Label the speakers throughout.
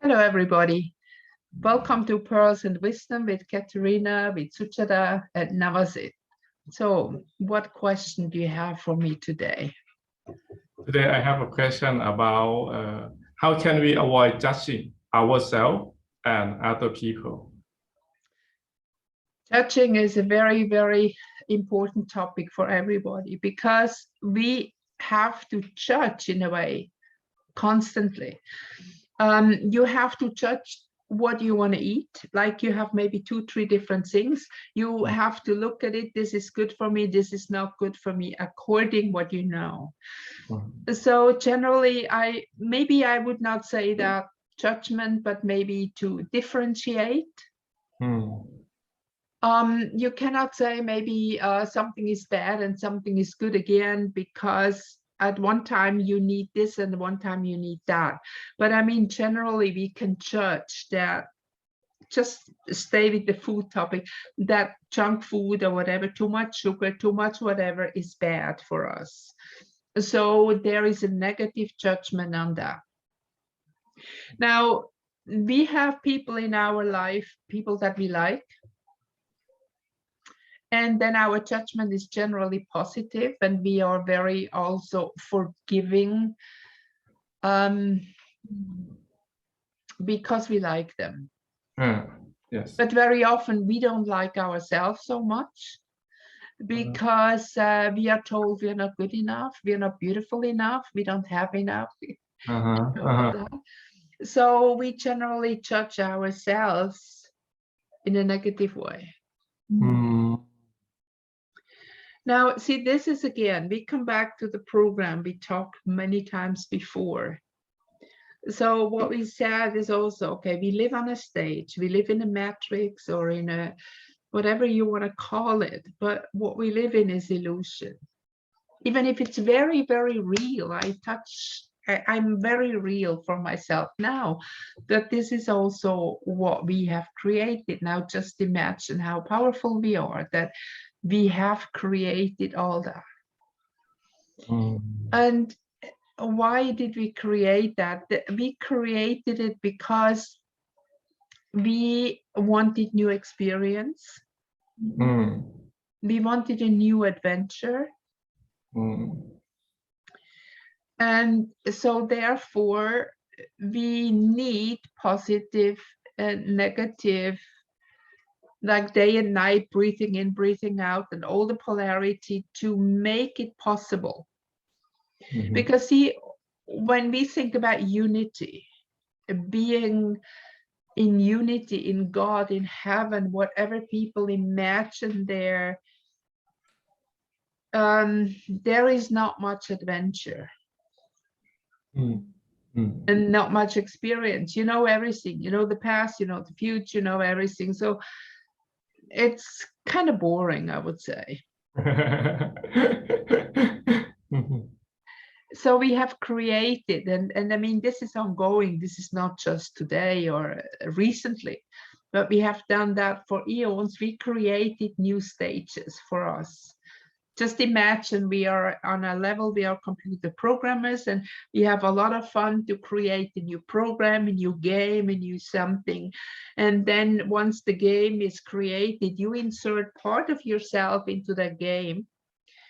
Speaker 1: Hello, everybody. Welcome to Pearls and Wisdom with Katharina, with Suchada and Navasit. So, what question do you have for me today?
Speaker 2: Today, I have a question about how can we avoid judging ourselves and other people?
Speaker 1: Judging is a very, very important topic for everybody because we have to judge in a way constantly. You have to judge what you want to eat, like you have maybe 2-3 different things. You have to look at it. This is good for me, this is not good for me, according what you know. So generally, I would not say that judgment, but maybe to differentiate. You cannot say maybe something is bad and something is good again, because at one time you need this and one time you need that. But I mean, generally we can judge that, just stay with the food topic, that junk food or whatever, too much sugar, too much whatever is bad for us. So there is a negative judgment on that. Now, we have people in our life, people that we like, and then our judgment is generally positive, and we are very also forgiving because we like them.
Speaker 2: Yes.
Speaker 1: But very often we don't like ourselves so much because we are told we are not good enough, we are not beautiful enough, we don't have enough. So we generally judge ourselves in a negative way. Now, see, this is again, we come back to the program we talked many times before. So what we said is also, okay, we live on a stage, we live in a matrix or in a, whatever you want to call it, but what we live in is illusion. Even if it's very, very real, I'm very real for myself now, that this is also what we have created. Now, just imagine how powerful we are, that we have created all that. And why did we create that? We created it because we wanted new experience. We wanted a new adventure. And so therefore, we need positive and negative, like day and night, breathing in, breathing out, and all the polarity to make it possible. Because see, when we think about unity, being in unity in God, in heaven, whatever people imagine there is not much adventure. And not much experience. You know everything, you know the past, you know the future, you know everything. So it's kind of boring, I would say. So we have created, and I mean, this is ongoing. This is not just today or recently, but we have done that for eons. We created new stages for us. Just imagine we are on a level, we are computer programmers, and we have a lot of fun to create a new program, a new game, a new something. And then once the game is created, you insert part of yourself into that game.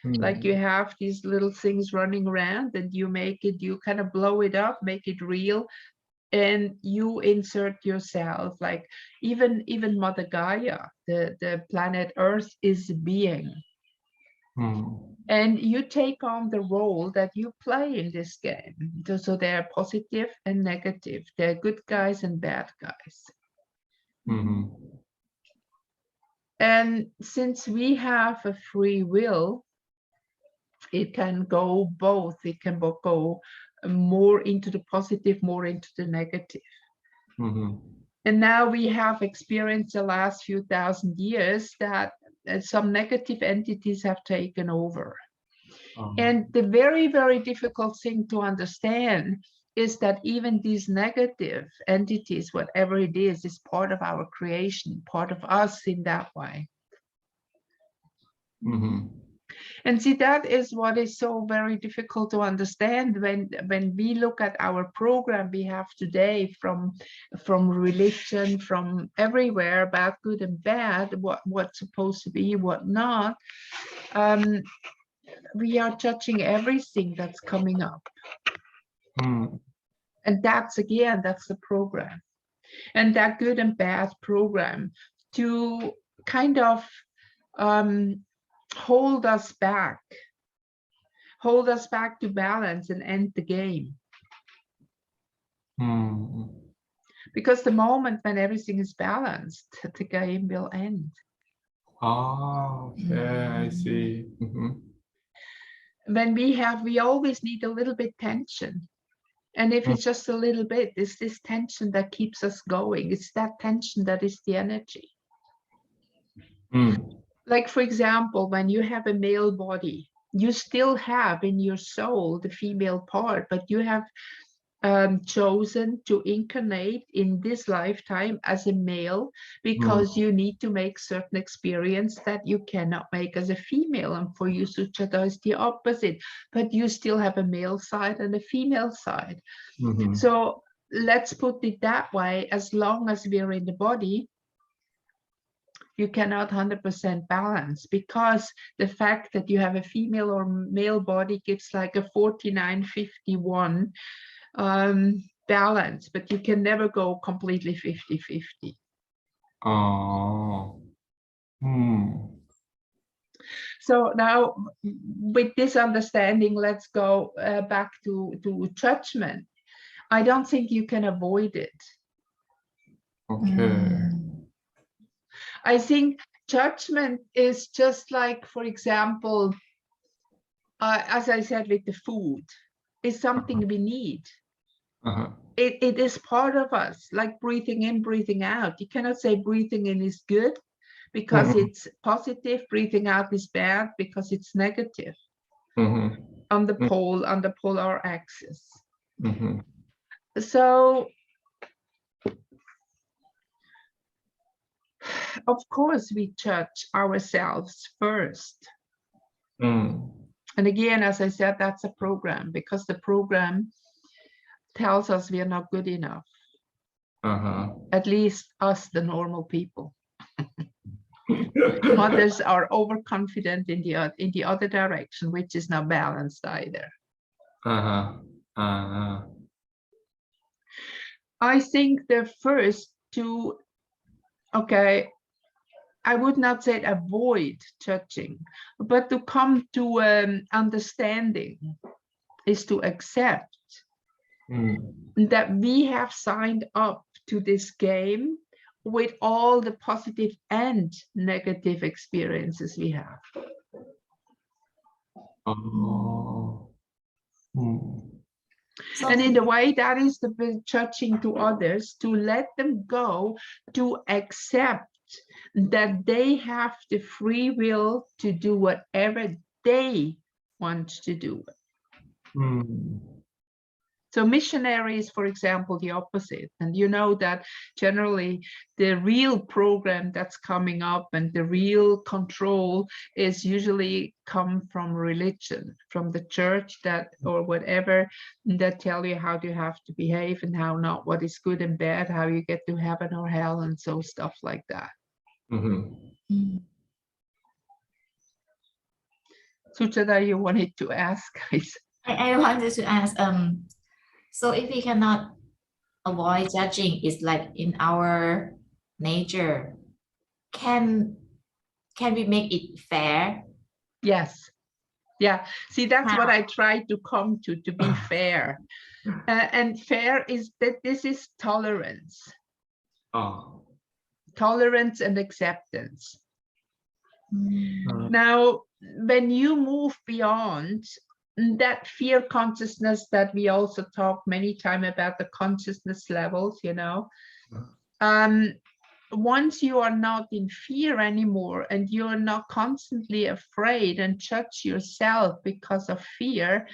Speaker 1: Like you have these little things running around, and you make it, you kind of blow it up, make it real, and you insert yourself. Like even Mother Gaia, the planet Earth, is a being. And you take on the role that you play in this game. So they're positive and negative. They're good guys and bad guys. And since we have a free will, it can go both. It can go more into the positive, more into the negative. And now we have experienced the last few thousand years that some negative entities have taken over. And the very, very difficult thing to understand is that even these negative entities, whatever it is part of our creation, part of us in that way. And see, that is what is so very difficult to understand when we look at our program we have today from religion, from everywhere, about good and bad, what's supposed to be, what not. We are judging everything that's coming up. And that's, again, that's the program. And that good and bad program to kind of hold us back to balance and end the game. Because the moment when everything is balanced, the game will end.
Speaker 2: Oh, okay, I see.
Speaker 1: When we always need a little bit tension. And if it's just a little bit, it's this tension that keeps us going. It's that tension that is the energy. Like, for example, when you have a male body, you still have in your soul the female part, but you have chosen to incarnate in this lifetime as a male because you need to make certain experience that you cannot make as a female. And for you, Suchada is the opposite, but you still have a male side and a female side. So let's put it that way. As long as we're in the body, you cannot 100% balance, because the fact that you have a female or male body gives like a 49-51 balance, but you can never go completely 50-50.
Speaker 2: Oh.
Speaker 1: So now, with this understanding, let's go back to judgment. I don't think you can avoid it.
Speaker 2: Okay.
Speaker 1: I think judgment is just like, for example, as I said with the food, is something we need. It is part of us, like breathing in, breathing out. You cannot say breathing in is good because it's positive, breathing out is bad because it's negative on the polar axis. So, of course, we judge ourselves first. And again, as I said, that's a program, because the program tells us we are not good enough. At least us, the normal people. Others are overconfident in the other direction, which is not balanced either. I think the first to, okay, I would not say avoid judging, but to come to understanding is to accept that we have signed up to this game with all the positive and negative experiences we have. And in a way, that is the judging to others, to let them go, to accept that they have the free will to do whatever they want to do. So missionary is, for example, the opposite. And you know that generally the real program that's coming up and the real control is usually come from religion, from the church, that or whatever, that tell you how you have to behave and how not, what is good and bad, how you get to heaven or hell, and so stuff like that. Suchada, you wanted to ask?
Speaker 3: I wanted to ask, so if we cannot avoid judging, it's like in our nature, can we make it fair?
Speaker 1: Yes. Yeah. See, that's what I tried to come to be fair. And fair is that this is tolerance. Tolerance and acceptance. Now, when you move beyond that fear consciousness that we also talk many times about, the consciousness levels, you know, once you are not in fear anymore and you're not constantly afraid and judge yourself because of fear,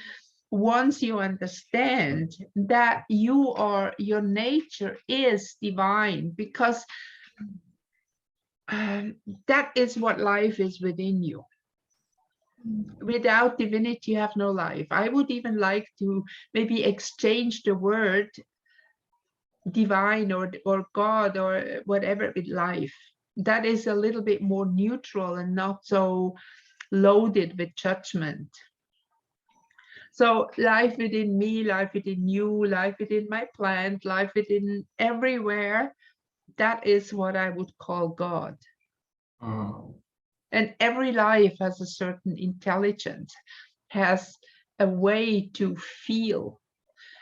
Speaker 1: once you understand that your nature is divine, because that is what life is within you. Without divinity, you have no life. I would even like to maybe exchange the word divine or God or whatever with life. That is a little bit more neutral and not so loaded with judgment. So life within me, life within you, life within my plant, life within everywhere, that is what I would call God. And every life has a certain intelligence, has a way to feel.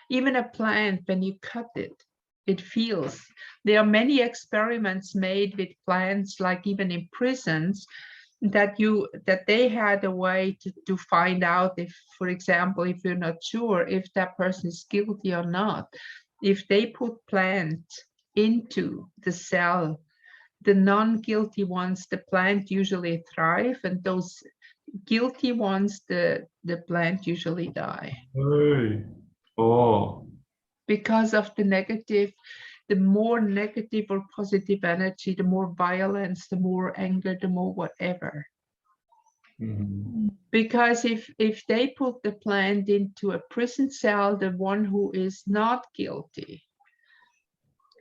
Speaker 1: Even a plant, when you cut it, it feels. There are many experiments made with plants, like even in prisons, that they had a way to find out if, for example, if you're not sure if that person is guilty or not. If they put plant into the cell, the non-guilty ones, the plant usually thrive, and those guilty ones, the plant usually die.
Speaker 2: Hey. Oh.
Speaker 1: Because of the negative, the more negative or positive energy, the more violence, the more anger, the more whatever. Because if they put the plant into a prison cell, the one who is not guilty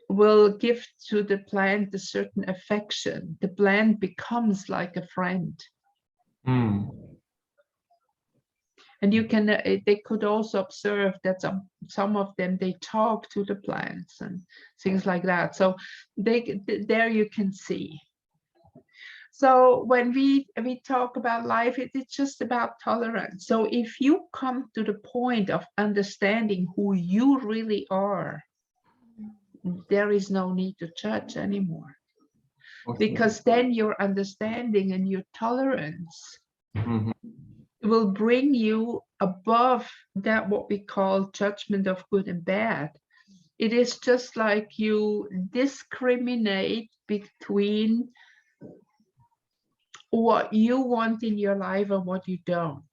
Speaker 1: will give to the plant a certain affection. The plant becomes like a friend. And you can, they could also observe that some of them, they talk to the plants and things like that. So there you can see. So when we talk about life, it's just about tolerance. So if you come to the point of understanding who you really are, there is no need to judge anymore.
Speaker 2: Okay.
Speaker 1: Because then your understanding and your tolerance will bring you above that what we call judgment of good and bad. It is just like you discriminate between what you want in your life and what you don't.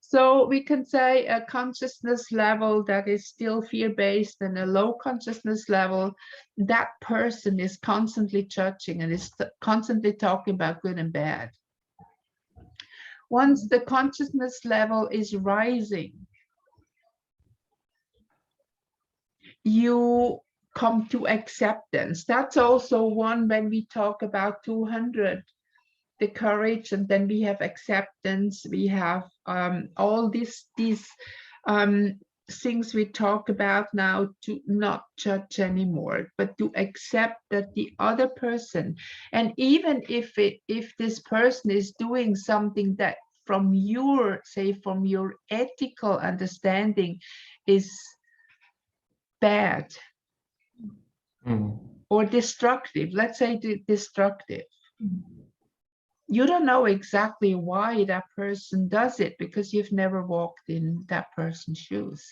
Speaker 1: So we can say a consciousness level that is still fear-based and a low consciousness level, that person is constantly judging and is constantly talking about good and bad. Once the consciousness level is rising, you come to acceptance. That's also one when we talk about 200, the courage, and then we have acceptance. We have all these things we talk about now, to not judge anymore, but to accept that the other person, and even if this person is doing something that from your ethical understanding is bad or destructive, let's say destructive. You don't know exactly why that person does it because you've never walked in that person's shoes.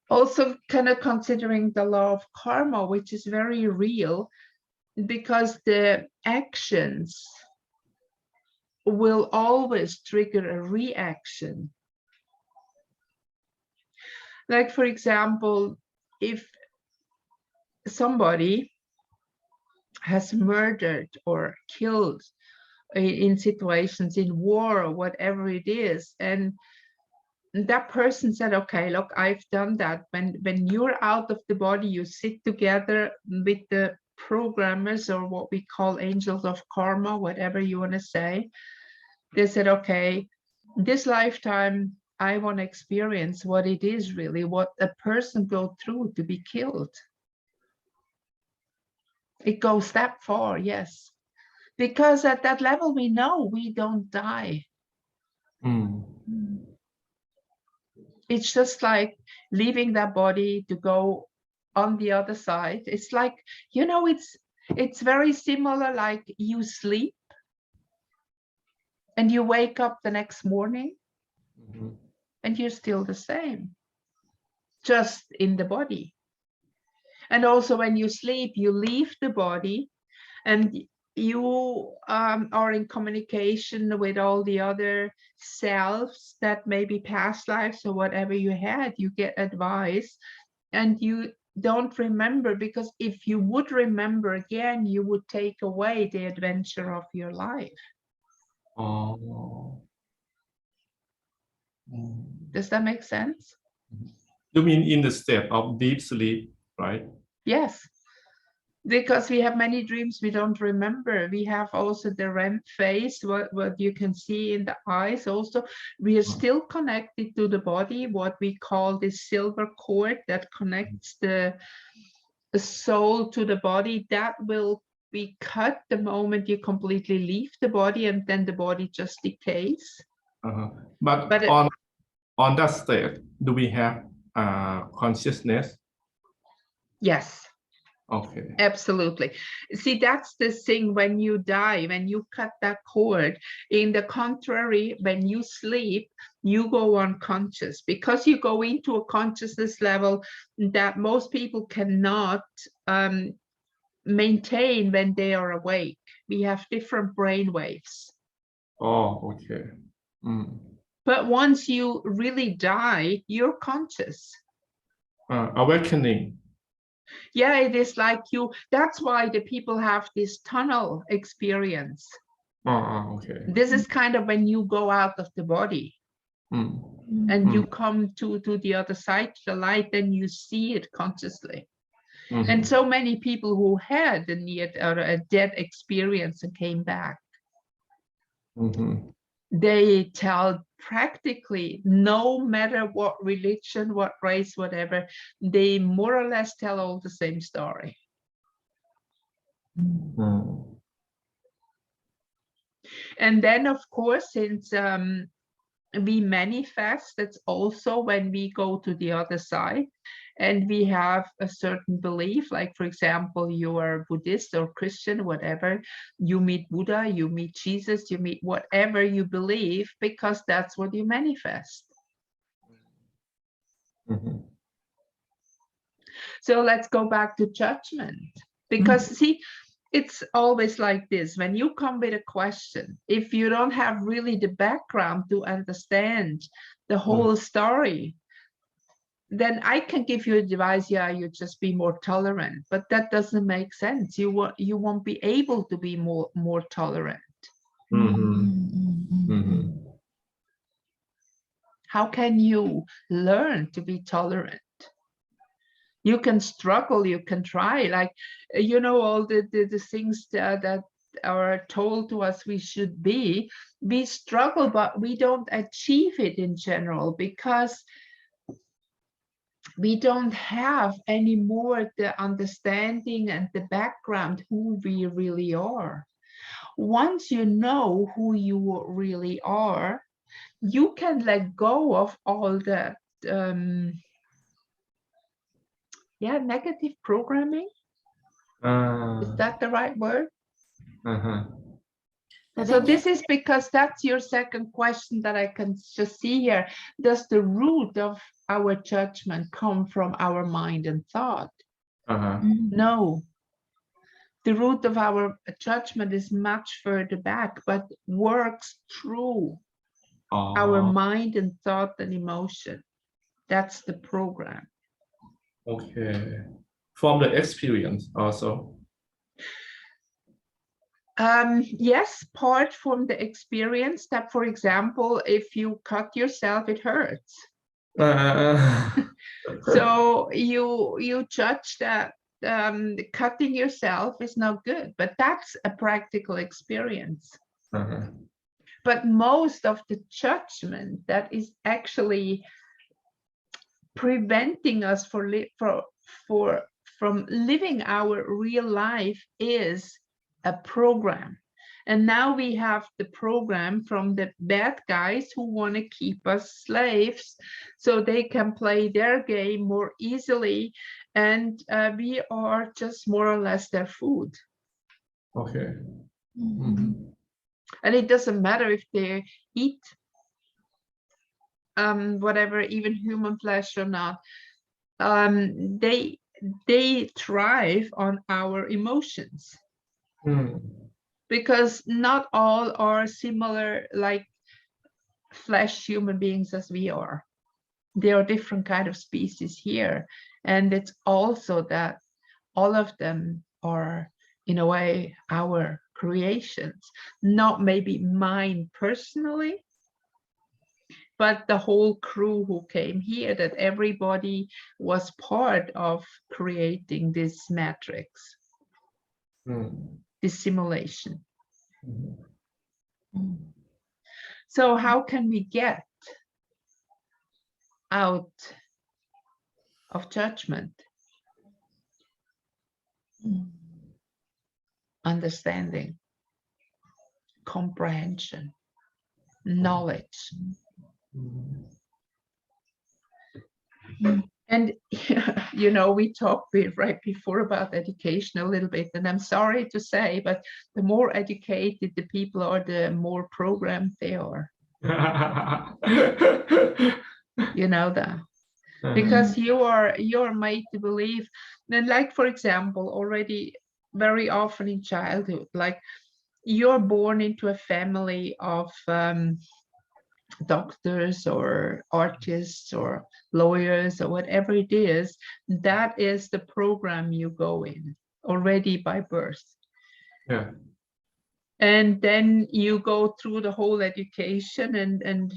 Speaker 1: Also kind of considering the law of karma, which is very real, because the actions will always trigger a reaction. Like, for example, if somebody has murdered or killed in situations in war or whatever it is, and that person said, okay, look, I've done that. When you're out of the body, you sit together with the programmers, or what we call angels of karma, whatever you want to say. They said, okay, this lifetime I want to experience what it is really, what a person goes through to be killed. It goes that far, yes. Because at that level, we know we don't die. It's just like leaving that body to go on the other side. It's like, you know, it's very similar, like you sleep and you wake up the next morning and you're still the same, just in the body. And also when you sleep, you leave the body and you are in communication with all the other selves that may be past lives or whatever you had. You get advice and you don't remember, because if you would remember again, you would take away the adventure of your life.
Speaker 2: Oh.
Speaker 1: Does that make sense?
Speaker 2: You mean in the state of deep sleep, right?
Speaker 1: Yes. Because we have many dreams we don't remember. We have also the REM phase, what you can see in the eyes also. We are still connected to the body, what we call the silver cord that connects the soul to the body. That will be cut the moment you completely leave the body, and then the body just decays.
Speaker 2: But on that state, do we have consciousness?
Speaker 1: Yes.
Speaker 2: Okay.
Speaker 1: Absolutely. See, that's the thing when you die, when you cut that cord. In the contrary, when you sleep, you go unconscious, because you go into a consciousness level that most people cannot maintain when they are awake. We have different brain waves.
Speaker 2: Oh, okay.
Speaker 1: But once you really die, you're conscious.
Speaker 2: Awakening.
Speaker 1: Yeah, it is like you, that's why the people have this tunnel experience.
Speaker 2: Okay.
Speaker 1: This is kind of when you go out of the body and you come to the other side, the light, then you see it consciously. And so many people who had a near or a death experience and came back, they tell practically, no matter what religion, what race, whatever, they more or less tell all the same story. And then, of course, since we manifest, that's also when we go to the other side and we have a certain belief, like, for example, you are Buddhist or Christian, whatever, you meet Buddha, you meet Jesus, you meet whatever you believe, because that's what you manifest. So let's go back to judgment, because see, it's always like this. When you come with a question, if you don't have really the background to understand the whole story, then I can give you advice, yeah, you just be more tolerant, but that doesn't make sense. You won't be able to be more tolerant. How can you learn to be tolerant? You can struggle, you can try, like, you know, all the things that are told to us we should be. We struggle, but we don't achieve it in general, because we don't have anymore the understanding and the background who we really are. Once you know who you really are, you can let go of all that negative programming. Is that the right word? So this is because that's your second question that I can just see here. Does the root of our judgment come from our mind and thought? No. The root of our judgment is much further back, but works through our mind and thought and emotion. That's the program.
Speaker 2: Okay. From the experience also.
Speaker 1: Yes, part from the experience that, for example, if you cut yourself, it hurts. So you judge that cutting yourself is not good, but that's a practical experience. But most of the judgment that is actually preventing us from living our real life is a program. And now we have the program from the bad guys who want to keep us slaves so they can play their game more easily, and we are just more or less their food.
Speaker 2: Okay.
Speaker 1: And it doesn't matter if they eat whatever, even human flesh or not. They thrive on our emotions. Because not all are similar, like flesh human beings as we are. There are different kind of species here. And it's also that all of them are, in a way, our creations, not maybe mine personally, but the whole crew who came here, that everybody was part of creating this matrix, this simulation. So how can we get out of judgment? Understanding, comprehension, knowledge. And you know, we talked right before about education a little bit, and I'm sorry to say, but the more educated the people are, the more programmed they are. You know that. Because you're made to believe, and like, for example, already very often in childhood, like you're born into a family of doctors or artists or lawyers or whatever it is. That is the program you go in already by birth.
Speaker 2: Yeah.
Speaker 1: And then you go through the whole education and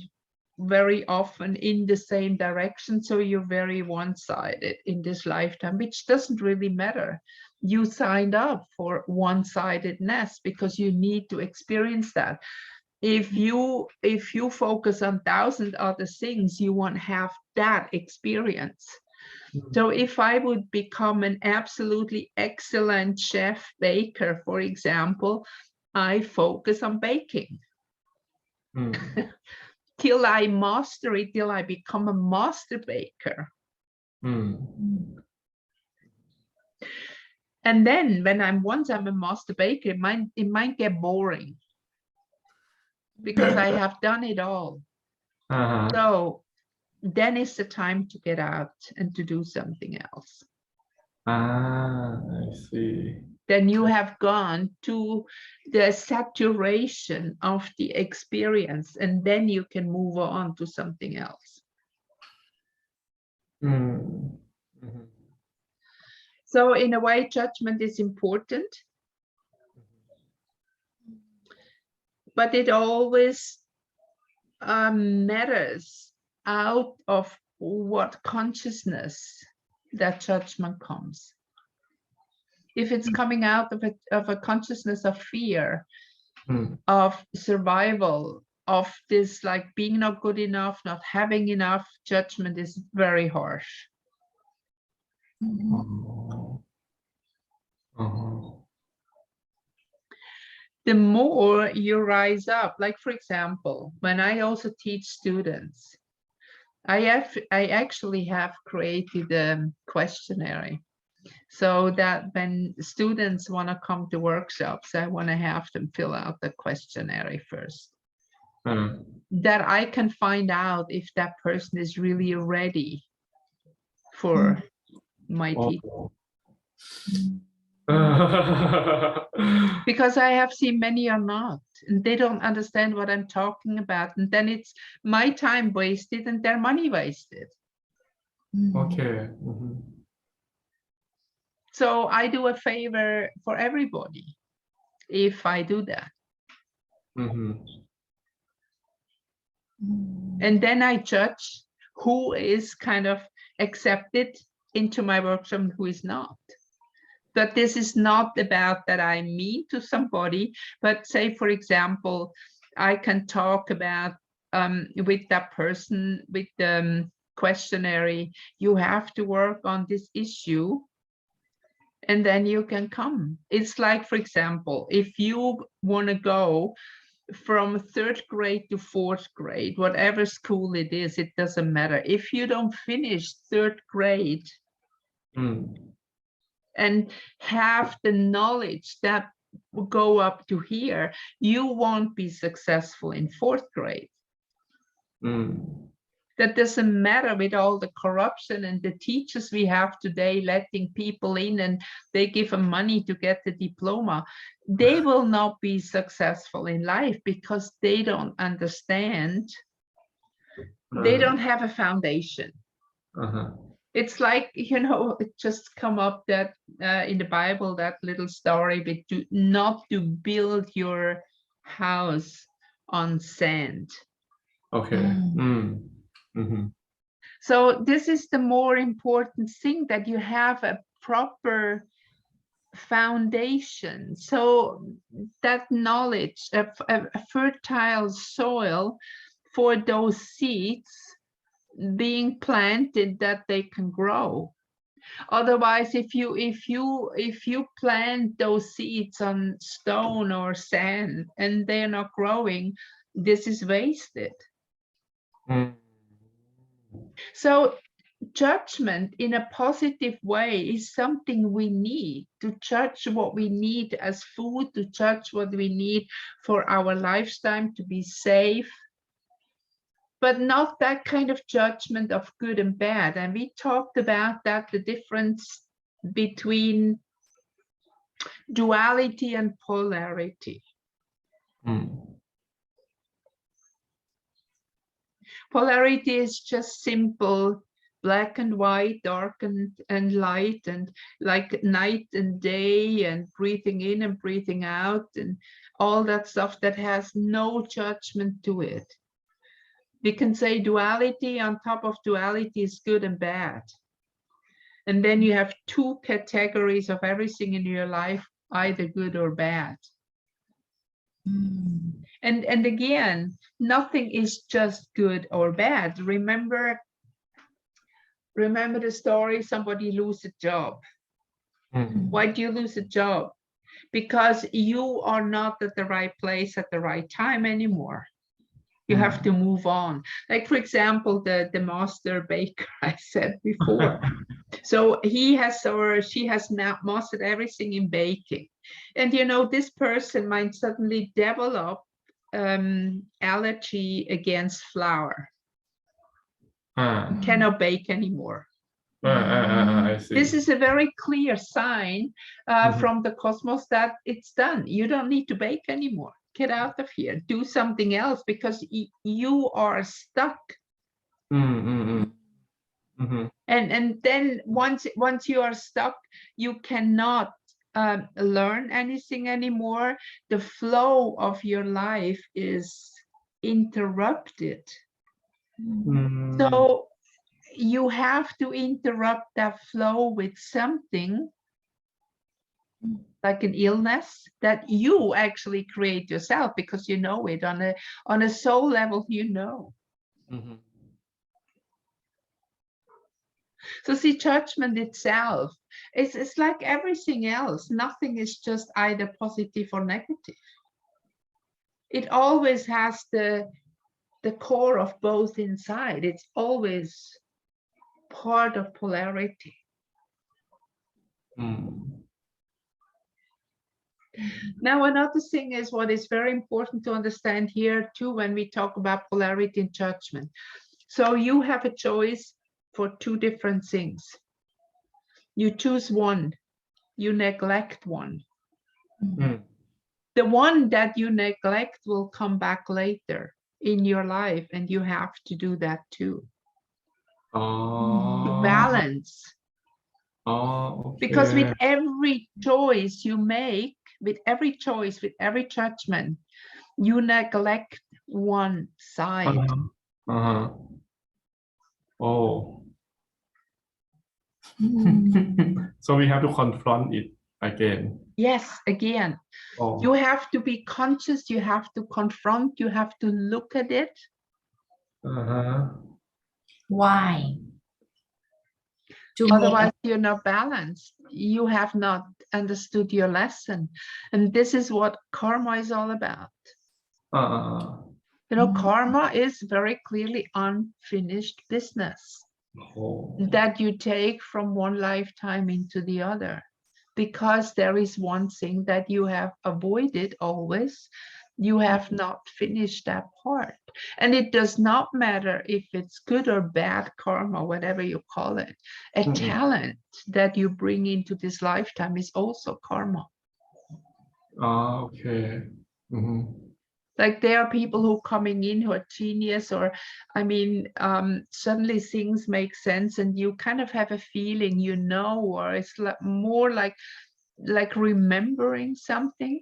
Speaker 1: very often in the same direction. So you're very one-sided in this lifetime, which doesn't really matter. You signed up for one-sidedness because you need to experience that. If you focus on 1,000 other things, you won't have that experience. So if I would become an absolutely excellent chef baker, for example, I focus on baking. Till I master it, till I become a master baker. And then when once I'm a master baker, it might get boring because I have done it all. So then it's the time to get out and to do something else.
Speaker 2: I see.
Speaker 1: Then you have gone to the saturation of the experience, and then you can move on to something else. So in a way, judgment is important, but it always matters out of what consciousness that judgment comes. If it's coming out of a consciousness of fear, of survival, of this like being not good enough, not having enough, judgment is very harsh. The more you rise up, like for example, when I also teach students, I actually have created a questionnaire so that when students want to come to workshops, I want to have them fill out the questionnaire first. That I can find out if that person is really ready for my teaching. Because I have seen many are not, and they don't understand what I'm talking about, and then it's my time wasted and their money wasted.
Speaker 2: Okay.
Speaker 1: So I do a favor for everybody if I do that. And then I judge who is kind of accepted into my workshop and who is not. But this is not about that I'm mean to somebody, but say, for example, I can talk about with that person, with the questionnaire, you have to work on this issue, and then you can come. It's like, for example, if you want to go from 3rd grade to 4th grade, whatever school it is, it doesn't matter. If you don't finish 3rd grade, and have the knowledge that will go up to here, you won't be successful in 4th grade. That doesn't matter with all the corruption and the teachers we have today letting people in and they give them money to get the diploma. They will not be successful in life because they don't understand They don't have a foundation.
Speaker 2: Uh-huh.
Speaker 1: It's like, you know, it just come up that in the Bible, that little story, but not to build your house on sand.
Speaker 2: Okay.
Speaker 1: So this is the more important thing, that you have a proper foundation, so that knowledge, a fertile soil for those seeds being planted, that they can grow. Otherwise, if you plant those seeds on stone or sand and they're not growing, this is wasted. So judgment in a positive way is something we need to judge what we need as food, to judge what we need for our lifetime to be safe, but not that kind of judgment of good and bad. And we talked about that, the difference between duality and polarity. Polarity is just simple black and white, dark and light, and like night and day, and breathing in and breathing out, and all that stuff that has no judgment to it. We can say duality on top of duality is good and bad. And then you have two categories of everything in your life, either good or bad. And again, nothing is just good or bad. Remember the story, somebody lose a job. Why do you lose a job? Because you are not at the right place at the right time anymore. You have to move on. Like, for example, the master baker I said before. So he has, or she has now mastered everything in baking. And, you know, this person might suddenly develop allergy against flour. Cannot bake anymore.
Speaker 2: I see.
Speaker 1: This is a very clear sign from the cosmos that it's done. You don't need to bake anymore. Get out of here. Do something else, because you are stuck. And then once you are stuck, you cannot learn anything anymore. The flow of your life is interrupted. So you have to interrupt that flow with something like an illness that you actually create yourself, because you know it on a soul level, you know. So see, judgment itself, it's like everything else. Nothing is just either positive or negative. It always has the core of both inside. It's always part of polarity. Now, another thing is what is very important to understand here too when we talk about polarity and judgment. So you have a choice for two different things. You choose one, you neglect one. The one that you neglect will come back later in your life, and you have to do that too. To balance.
Speaker 2: Okay.
Speaker 1: Because with every choice you make, with every choice, with every judgment, you neglect one side.
Speaker 2: Oh. So we have to confront it again.
Speaker 1: Yes, again. You have to be conscious, you have to confront, you have to look at it.
Speaker 3: Why?
Speaker 1: Otherwise, you're not balanced. You have not understood your lesson. And this is what karma is all about. You know, karma is very clearly unfinished business that you take from one lifetime into the other, because there is one thing that you have avoided always. You have not finished that part. And it does not matter if it's good or bad karma, whatever you call it. A talent that you bring into this lifetime is also karma.
Speaker 2: Okay.
Speaker 1: Like there are people who coming in who are genius, or I mean, suddenly things make sense and you kind of have a feeling, you know, or it's like more like remembering something.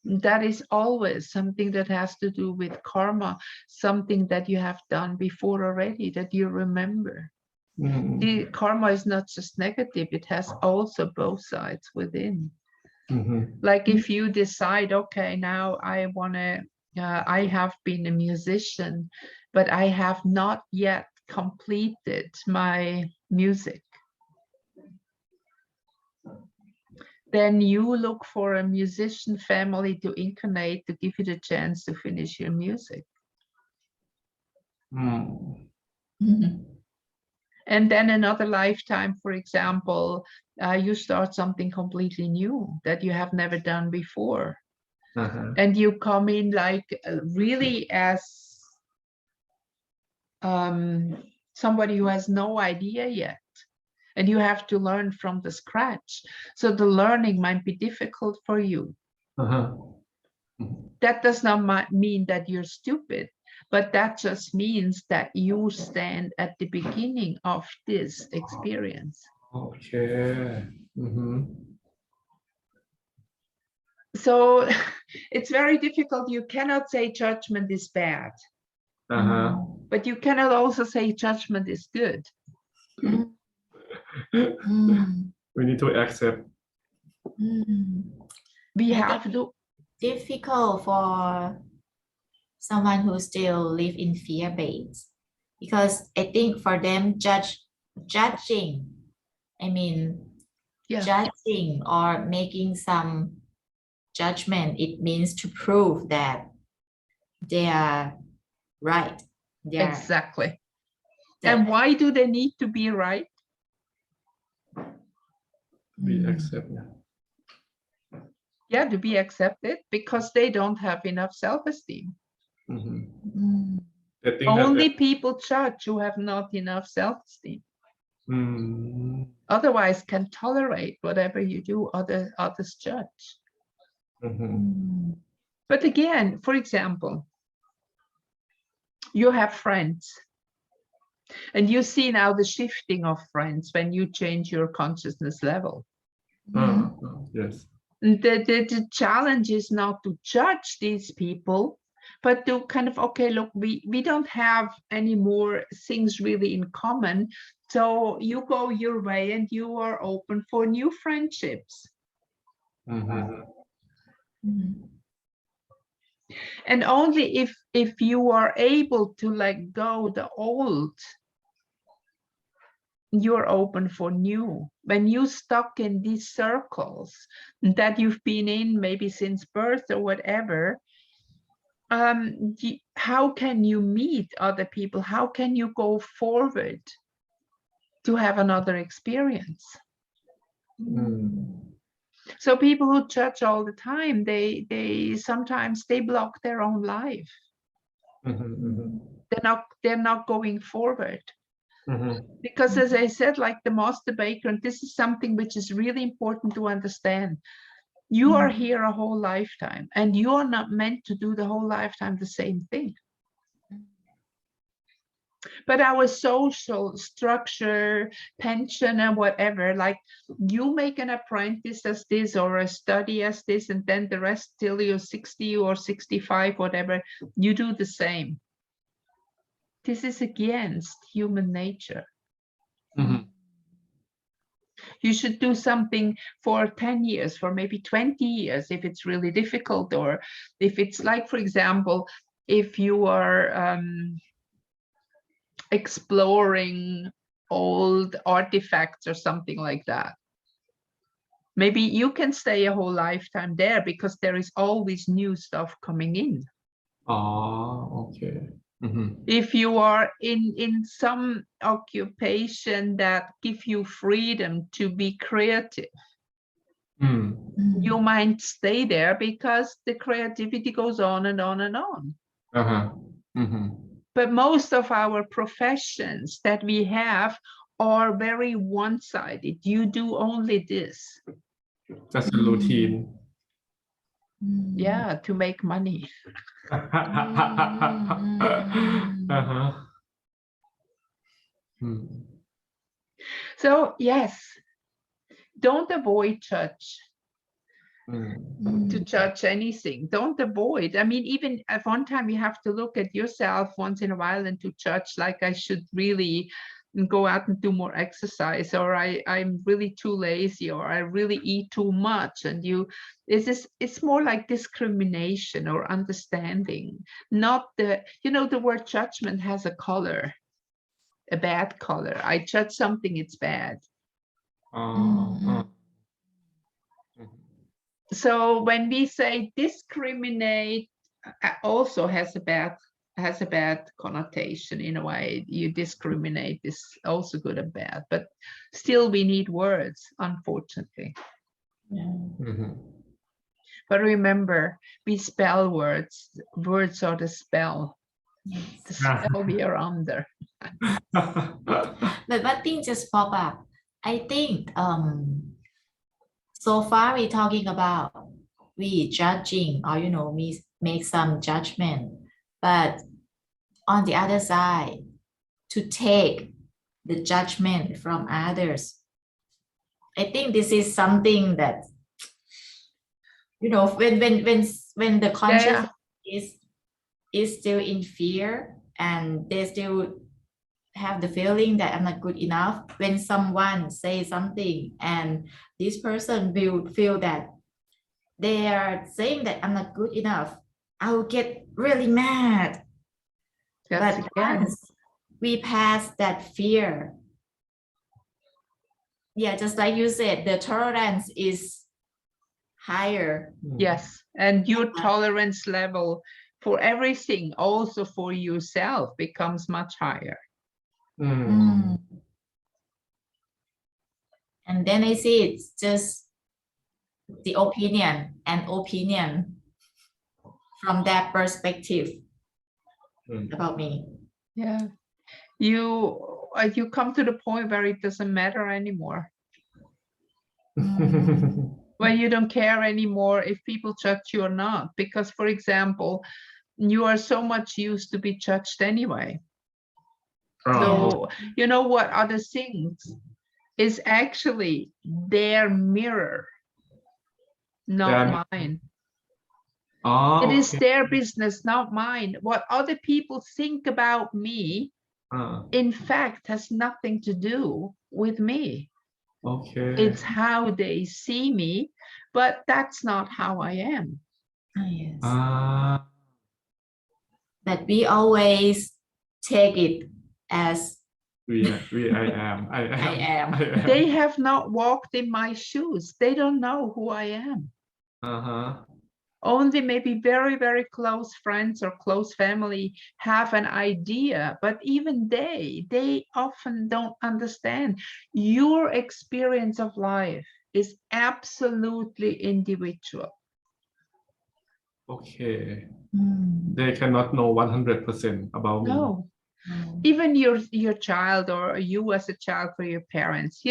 Speaker 1: That is always something that has to do with karma, something that you have done before already that you remember. The karma is not just negative, it has also both sides within. Like if you decide, okay, now I want to, I have been a musician, but I have not yet completed my music. Then you look for a musician family to incarnate to give you the chance to finish your music. And then another lifetime, for example, you start something completely new that you have never done before. And you come in like really as somebody who has no idea yet. And you have to learn from the scratch. So the learning might be difficult for you. That does not mean that you're stupid, but that just means that you stand at the beginning of this experience.
Speaker 2: Okay.
Speaker 1: So it's very difficult. You cannot say judgment is bad, but you cannot also say judgment is good.
Speaker 2: We need to accept.
Speaker 1: We have to.
Speaker 3: Difficult for someone who still live in fear-based, because I think for them judging, I mean, judging or making some judgment, it means to prove that they are right.
Speaker 1: Exactly. And why do they need to be right?
Speaker 2: We accept.
Speaker 1: Yeah, to be accepted, because they don't have enough self-esteem. Only people judge who have not enough self-esteem. Otherwise can tolerate whatever you do, others judge. But again, for example, you have friends. And you see now the shifting of friends when you change your consciousness level.
Speaker 2: Yes.
Speaker 1: The challenge is not to judge these people, but to kind of, okay, look, we don't have any more things really in common. So you go your way and you are open for new friendships. And only if you are able to let go the old, you're open for new. When you're stuck in these circles that you've been in maybe since birth or whatever, how can you meet other people? How can you go forward to have another experience? So people who judge all the time, they sometimes block their own life. They're not going forward. Because as I said, like the master baker, and this is something which is really important to understand, you are here a whole lifetime and you are not meant to do the whole lifetime the same thing. But our social structure, pension and whatever, like you make an apprentice as this or a study as this, and then the rest till you're 60 or 65, whatever, you do the same. This is against human nature. You should do something for 10 years, for maybe 20 years, if it's really difficult, or if it's like, for example, if you are exploring old artifacts or something like that. Maybe you can stay a whole lifetime there because there is always new stuff coming in.
Speaker 2: Okay.
Speaker 1: If you are in some occupation that give you freedom to be creative, you might stay there because the creativity goes on and on and on. But most of our professions that we have are very one-sided. You do only this.
Speaker 2: That's a routine.
Speaker 1: Yeah, to make money.
Speaker 2: Uh-huh.
Speaker 1: So yes, don't avoid judge. To judge anything. Don't avoid. I mean, even at one time you have to look at yourself once in a while and to judge, like I should really go out and do more exercise, or I'm really too lazy, or I really eat too much. And it's more like discrimination or understanding, not the, the word judgment has a color, a bad color. I judge something, it's bad. So when we say discriminate, also has a bad connotation in a way. You discriminate is also good and bad, but still we need words, unfortunately. But remember, we spell words. Words are the spell. The spell we are under.
Speaker 3: But one thing just pop up. I think so far we're talking about we judging, or we make some judgment, but on the other side, to take the judgment from others. I think this is something that when the conscious is still in fear, and they still have the feeling that I'm not good enough. When someone says something and this person will feel that they are saying that I'm not good enough, I will get really mad. But once we pass that fear, just like you said, the tolerance is higher.
Speaker 1: Yes, and your tolerance level for everything, also for yourself, becomes much higher.
Speaker 3: And then I see it's just the opinion from that perspective about me.
Speaker 1: Yeah, you come to the point where it doesn't matter anymore. When you don't care anymore if people judge you or not, because, for example, you are so much used to be judged anyway. So you know what other things is actually their mirror, not mine. It is their business, not mine. What other people think about me, in fact, has nothing to do with me. It's how they see me, but that's not how I am.
Speaker 3: Yes. But we always take it as
Speaker 2: I am.
Speaker 1: They have not walked in my shoes. They don't know who I am. Only maybe very, very close friends or close family have an idea, but even they often don't understand. Your experience of life is absolutely individual.
Speaker 2: They cannot know 100% about me.
Speaker 1: No. Even your child, or you as a child for your parents,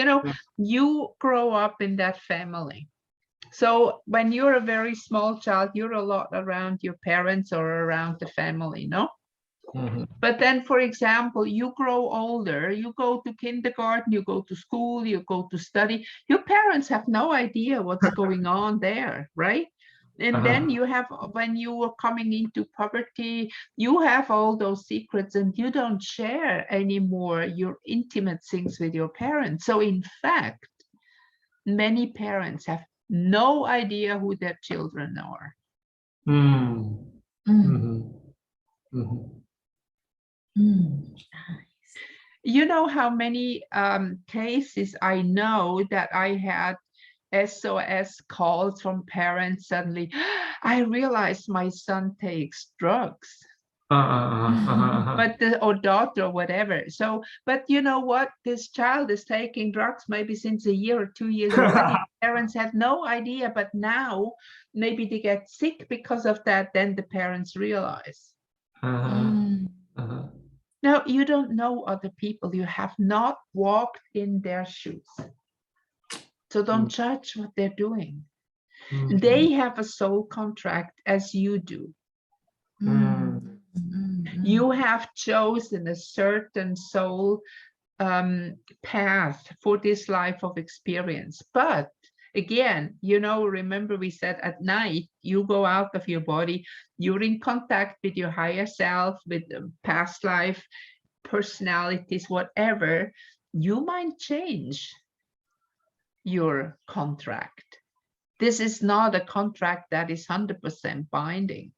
Speaker 1: you grow up in that family. So when you're a very small child, you're a lot around your parents or around the family, no? But then, for example, you grow older, you go to kindergarten, you go to school, you go to study. Your parents have no idea what's going on there, right? And then you have, when you are coming into puberty, you have all those secrets and you don't share anymore your intimate things with your parents. So in fact, many parents have no idea who their children are. You know how many cases I know that I had SOS calls from parents suddenly, I realized my son takes drugs. But or daughter or whatever. So, but you know what? This child is taking drugs maybe since a year or 2 years already. Parents had no idea, but now maybe they get sick because of that. Then the parents realize. Now, you don't know other people. You have not walked in their shoes. So don't judge what they're doing. They have a soul contract as you do. You have chosen a certain soul path for this life of experience. But again, you know, remember we said at night, you go out of your body, you're in contact with your higher self, with past life, personalities, whatever, you might change your contract. This is not a contract that is 100% binding.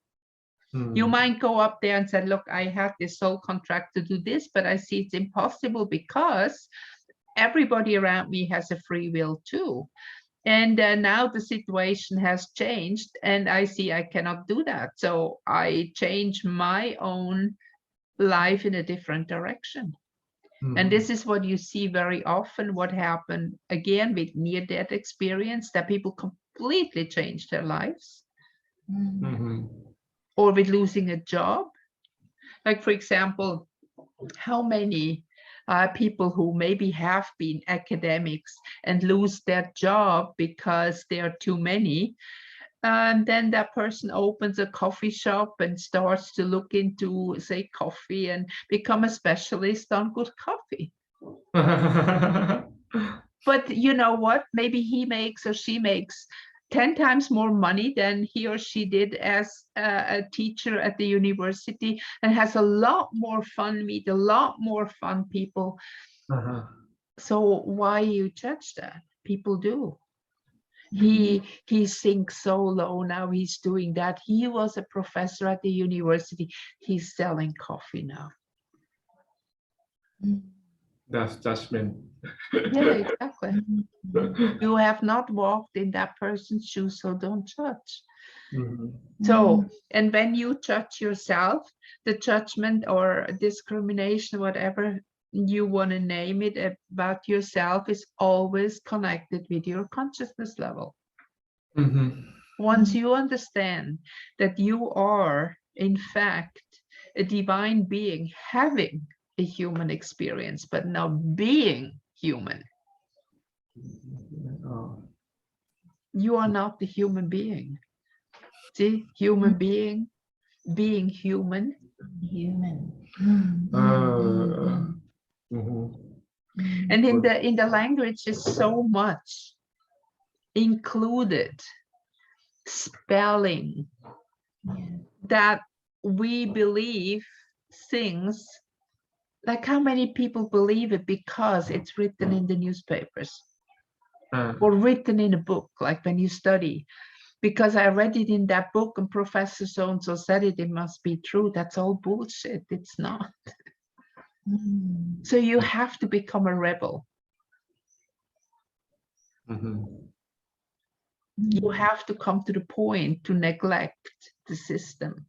Speaker 1: You might go up there and say, look, I had this soul contract to do this, but I see it's impossible because everybody around me has a free will too. And now the situation has changed and I see I cannot do that. So I change my own life in a different direction. And this is what you see very often, what happened again with near-death experience, that people completely change their lives. Or with losing a job. Like, for example, how many people who maybe have been academics and lose their job because there are too many, and then that person opens a coffee shop and starts to look into, say, coffee and become a specialist on good coffee. But you know what? Maybe he makes or she makes 10 times more money than he or she did as a teacher at the university, and has a lot more fun, meet a lot more fun people. So why you judge that? People do. He sinks so low, now he's doing that. He was a professor at the university, he's selling coffee now.
Speaker 2: That's judgment.
Speaker 1: Yeah, exactly. You have not walked in that person's shoes, so don't judge. So, and when you judge yourself, the judgment or discrimination, whatever you want to name it, about yourself is always connected with your consciousness level. Once you understand that you are, in fact, a divine being having a human experience, but now being human, you are not the human being. See, human being, being human. And in the language is so much included, spelling, that we believe things. Like, how many people believe it because it's written in the newspapers or written in a book, like when you study, because I read it in that book and Professor so-and-so said it, it must be true. That's all bullshit. It's not. So you have to become a rebel. You have to come to the point to neglect the system,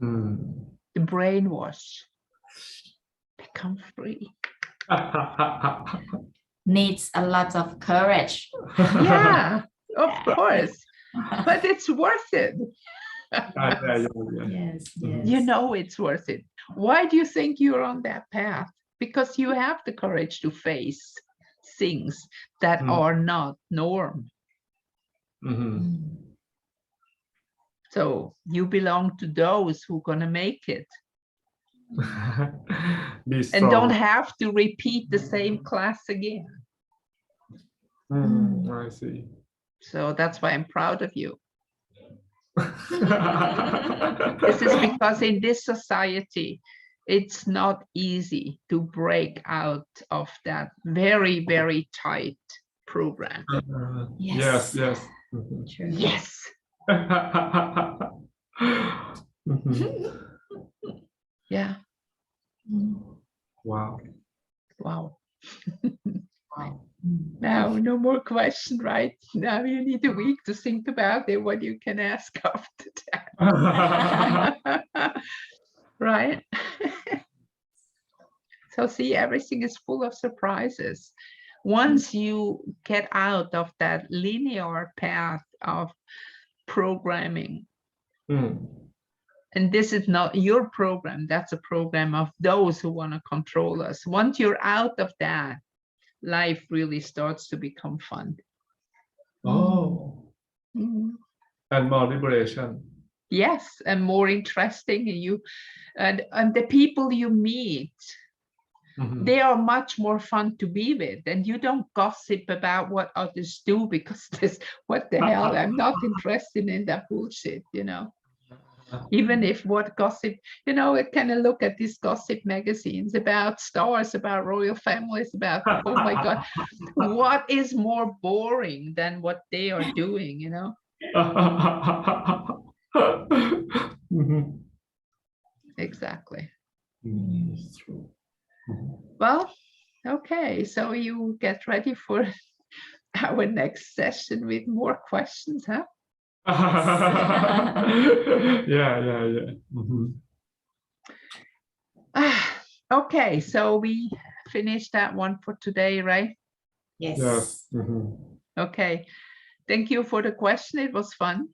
Speaker 1: the brainwash, become free.
Speaker 3: Needs a lot of courage.
Speaker 1: Yeah, of course, but it's worth it.
Speaker 3: Yes.
Speaker 1: You know it's worth it. Why do you think you're on that path? Because you have the courage to face things that are not norm. So you belong to those who are gonna make it. And don't have to repeat the same class again.
Speaker 2: I see.
Speaker 1: So that's why I'm proud of you. This is because in this society, it's not easy to break out of that very, very tight program.
Speaker 2: Yes.
Speaker 3: True.
Speaker 1: Yes. Yeah.
Speaker 2: Wow.
Speaker 1: Now, no more question, right? Now you need a week to think about it, what you can ask after that. Right? So see, everything is full of surprises. Once you get out of that linear path of programming, and this is not your program, that's a program of those who want to control us. Once you're out of that, life really starts to become fun.
Speaker 2: Oh.
Speaker 1: Mhm.
Speaker 2: and more liberation.
Speaker 1: Yes, and more interesting, and the people you meet,
Speaker 2: Mhm.
Speaker 1: they are much more fun to be with, and you don't gossip about what others do because this, what the hell, I'm not interested in that bullshit, even if what gossip, I kind of look at these gossip magazines about stars, about royal families, about, oh my God, what is more boring than what they are doing,
Speaker 2: Mhm.
Speaker 1: Exactly.
Speaker 2: It's true.
Speaker 1: Well, okay, so you get ready for our next session with more questions, huh?
Speaker 2: Yeah. Mhm.
Speaker 1: Okay, so we finished that one for today, right?
Speaker 3: Yes.
Speaker 2: Yes. Mhm.
Speaker 1: Okay, thank you for the question. It was fun.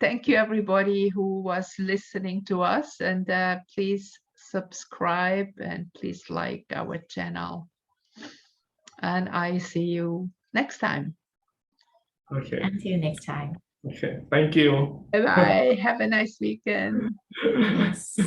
Speaker 1: Thank you, everybody who was listening to us, and please subscribe and please like our channel. And I see you next time.
Speaker 2: Okay.
Speaker 3: Until next time.
Speaker 2: Okay. Thank you.
Speaker 1: Bye-bye. Have a nice weekend.
Speaker 3: Yes.